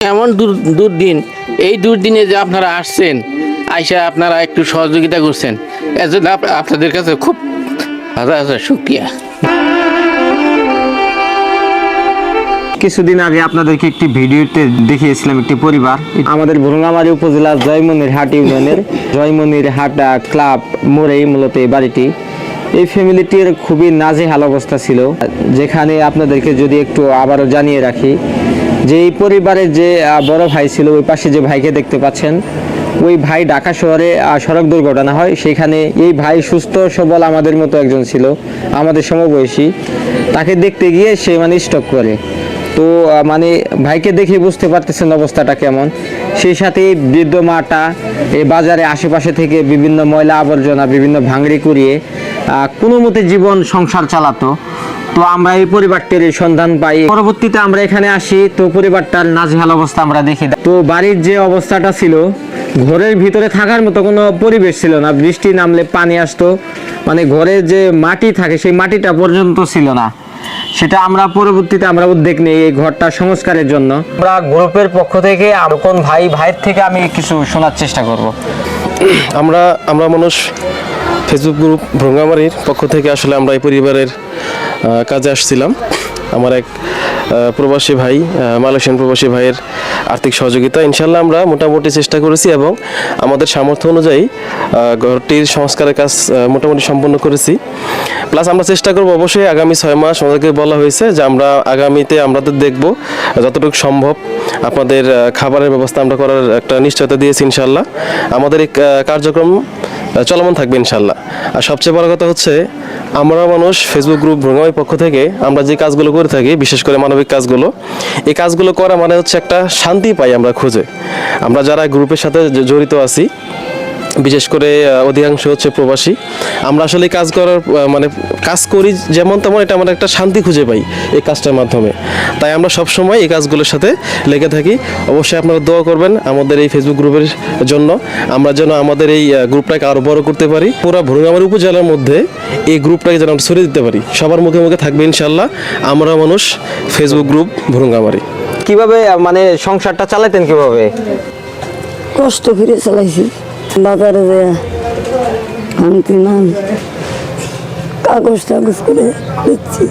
এমন দুর্দিন, এই দুর্দিনে যে আপনারা আসছেন, আইসা আপনারা একটু সহযোগিতা করছেন, এর জন্য আপনাদের কাছে খুব হাজার হাজার শুকরিয়া। কিছুদিন আগে আপনাদেরকে একটি ভিডিওতে দেখিয়েছিলাম একটি পরিবার, আমাদের ভুরুঙ্গামারী উপজেলার জয়মনিরহাট ইউনিয়নের জয়মনিরহাট ক্লাব মোড়েই মূলত এই বাড়িটি। এই ফ্যামিলিটির খুবই নাজেহাল অবস্থা ছিল, যেখানে আপনাদেরকে যদি একটু আবারও জানিয়ে রাখি যে এই পরিবারের যে বড় ভাই ছিল, ওই পাশে যে ভাইকে দেখতে পাচ্ছেন, ওই ভাই ঢাকা শহরে সড়ক দুর্ঘটনা হয়। সেখানে এই ভাই সুস্থ সবল আমাদের মতো একজন ছিল, আমাদের সমবয়সী। তাকে দেখতে গিয়ে সে স্ট্রোক করে। তো ভাইকে দেখে বুঝতে পারতেছেন অবস্থাটা কেমন। সেই সাথে বৃদ্ধ মাটা এই বাজারে আশেপাশে থেকে বিভিন্ন ময়লা আবর্জনা, বিভিন্ন ভাঙড়ি কুড়িয়ে কোনো মতে জীবন সংসার চালাতো। তো আমরা এই পরিবারটির সন্ধান পাই, পরবর্তীতে আমরা এখানে আসি। তো পরিবারটার নাজেহাল অবস্থা আমরা দেখি। তো বাড়ির যে অবস্থাটা ছিল, ঘরের ভিতরে থাকার মতো কোনো পরিবেশ ছিল না। বৃষ্টি নামলে পানি আসতো, ঘরে যে মাটি থাকে সেই মাটিটা পর্যন্ত ছিল না। সেটা আমরা পরবর্তীতে উদ্যোগ নিই এই ঘরটা সংস্কারের জন্য। আমরা গ্রুপের পক্ষ থেকে কোন ভাইয়ের থেকে আমি কিছু শোনার চেষ্টা করব। আমরা মানুষ ফেসবুক গ্রুপ ভুরুঙ্গামারীর পক্ষ থেকে আসলে আমরা এই পরিবারের কাজে আসছিলাম। আমার এক প্রবাসী ভাই, মালয়েশিয়ান প্রবাসী ভাইয়ের আর্থিক সহযোগিতা ইনশাল্লাহ আমরা মোটামুটি চেষ্টা করেছি এবং আমাদের সামর্থ্য অনুযায়ী ঘরটির সংস্কারের কাজ মোটামুটি সম্পন্ন করেছি। প্লাস আমরা চেষ্টা করব অবশ্যই আগামী 6 মাস আমাদেরকে বলা হয়েছে যে আমরা আগামীতে আমাদের দেখব যতটুকু সম্ভব আপনাদের খাবারের ব্যবস্থা আমরা করার একটা নিশ্চয়তা দিয়েছি ইনশাল্লাহ। আমাদের এই কার্যক্রম চলমান থাকবে ইনশাল্লাহ। আর সবচেয়ে বড় কথা হচ্ছে, আমরা মানুষ ফেসবুক গ্রুপ ভুরুঙ্গামারী পক্ষ থেকে আমরা যে কাজগুলো করে থাকি, বিশেষ করে মানবিক কাজগুলো, এই কাজগুলো করা হচ্ছে একটা শান্তি পাই আমরা খুঁজে। আমরা যারা গ্রুপের সাথে জড়িত আছি, বিশেষ করে অধিকাংশ হচ্ছে প্রবাসী, আমরা আসলে কাজ করার কাজ করি যেমন তেমন, এটা আমরা একটা শান্তি খুঁজে পাই এই কাজটার মাধ্যমে। তাই আমরা সবসময় এই কাজগুলোর সাথে লেগে থাকি। অবশ্যই আপনারা দোয়া করবেন আমাদের এই ফেসবুক গ্রুপের জন্য, আমরা যেন আমাদের এই গ্রুপটাকে আরও বড় করতে পারি। পুরো ভুরুঙ্গামারী উপজেলার মধ্যে এই গ্রুপটাকে যেন আমরা ছড়িয়ে দিতে পারি। সবার মুখে মুখে থাকবে ইনশাল্লাহ আমরা মানুষ ফেসবুক গ্রুপ ভুরুঙ্গামারী। কিভাবে সংসারটা চালাতেন, কিভাবে কষ্ট করে চালাইছি? বাজারে যে আনতি নাম কাগজ করে দিচ্ছি,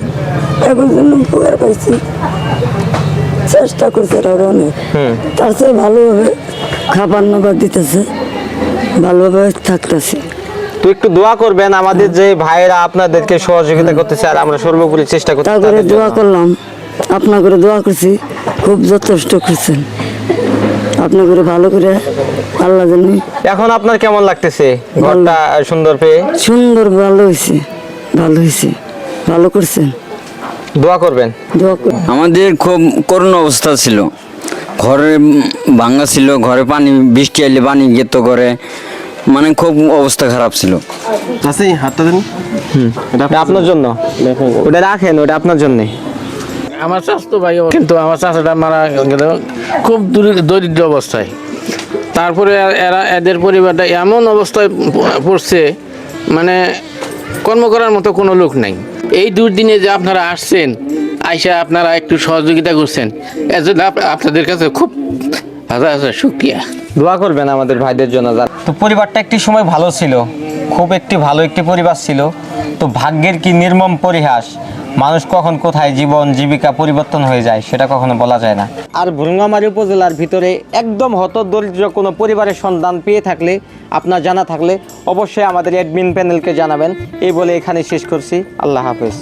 কাগজ জন্য উপকার পাইছি, চেষ্টা করছে ওরা অনেক। তার চেয়ে ভালোভাবে খাবার নাবার দিতেছে, ভালোভাবে থাকতেছে। তো একটু দোয়া করবেন আমাদের যে ভাইয়েরা আপনাদেরকে সহযোগিতা করতেছে, আর আমরা সর্বোপরি চেষ্টা করতে। তারপরে দোয়া করলাম, আপনার করে দোয়া করছি, খুব যথেষ্ট করছেন আপনি করে, ভালো করে আল্লাহ জানি। এখন আপনার কেমন লাগতেছে ঘরটা সুন্দর পেয়ে? সুন্দর, ভালো হয়েছে, ভালো হয়েছে, ভালো করছেন। দোয়া করবেন। আমাদের খুব করুণ অবস্থা ছিল, ঘরে ভাঙা ছিল, ঘরে পানি, বৃষ্টি এলে পানি গেত করে, খুব অবস্থা খারাপ ছিল। হাতটা দিন, এটা আপনার জন্য, ওটা রাখেন, ওটা আপনার জন্য। আমার চাচতো ভাই, কিন্তু আমার চাচাটা মারা গেল খুব দরিদ্র অবস্থায়। তারপরে এদের পরিবারটা এমন অবস্থায় পড়ছে, কর্ম করার মতো কোনো লোক নাই। এই দুর্দিনে যে আপনারা আসছেন, আইসা আপনারা একটু সহযোগিতা করছেন, এর জন্য আপনাদের কাছে খুব হাজার হাজার শুকরিয়া। দোয়া করবেন আমাদের ভাইদের জন্য। তো পরিবারটা একটি সময় ভালো ছিল, খুব ভালো একটি পরিবার ছিল। তো ভাগ্যের কি নির্মম পরিহাস, মানুষ কখন কোথায় জীবন জীবিকা পরিবর্তন হয়ে যায় সেটা কখনো বলা যায় না। আর ভুরুঙ্গামারী উপজেলার ভিতরে একদম হতদরিদ্র কোনো পরিবারের সন্ধান পেয়ে থাকলে, আপনার জানা থাকলে অবশ্যই আমাদের অ্যাডমিন প্যানেলকে জানাবেন। এই বলে এখানে শেষ করছি। আল্লাহ হাফেজ।